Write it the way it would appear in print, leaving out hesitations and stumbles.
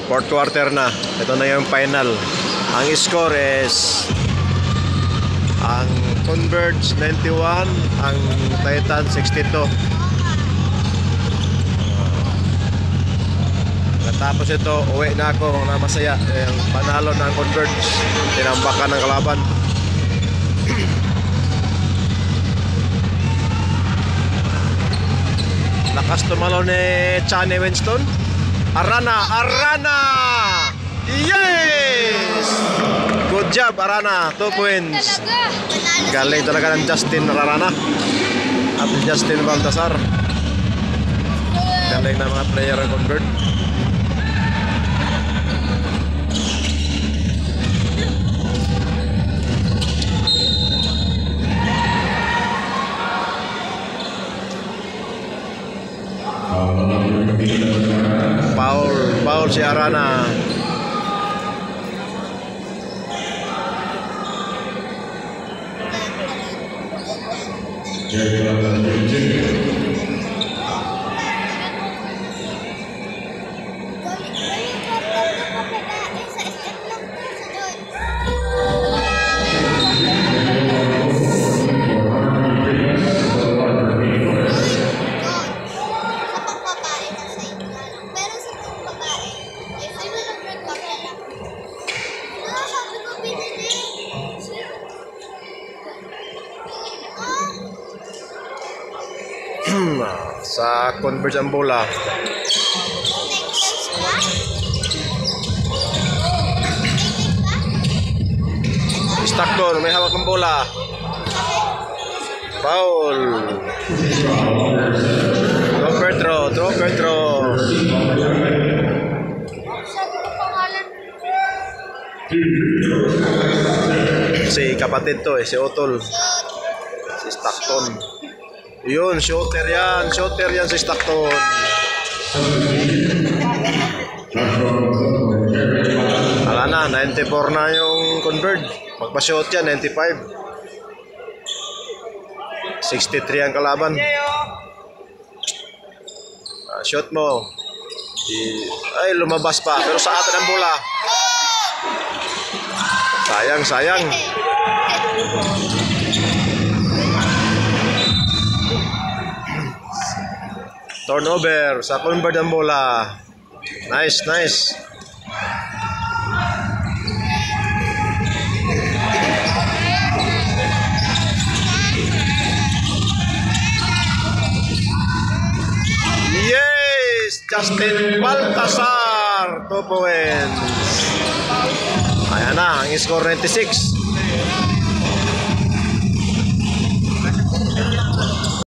Fourth quarter na. Ito na yung final. Ang score is ang Converge 91, ang Titan 62. Tapos ito, uwi na ako na masaya. Yung panalo ng Converge, tinambakan ng kalaban. Lakas tumalo ni Chani Winston. Arana! Yes! Good job, Arana. 2 points. Galing talaga ng Justin Arana at Justin Baltasar. Galing na mga player ng Convert. Foul si Arana. Sa Converge ang bola. Stockton may hawak ng bola. Foul. Throw Pedro. Si kapatid to si Otol. Si Stockton. Yun, shooter yan si Stockton. Ala na, 94 na yung Convert. Magpa-shoot yan, 95. 63 ang kalaban. Shoot mo. Ay, lumabas pa. Pero sa atin ang bola. Sayang. Turnover sa Convert ang bola. Nice. Yes! Justin Baltasar 2 points. Ayan na, ang score 96.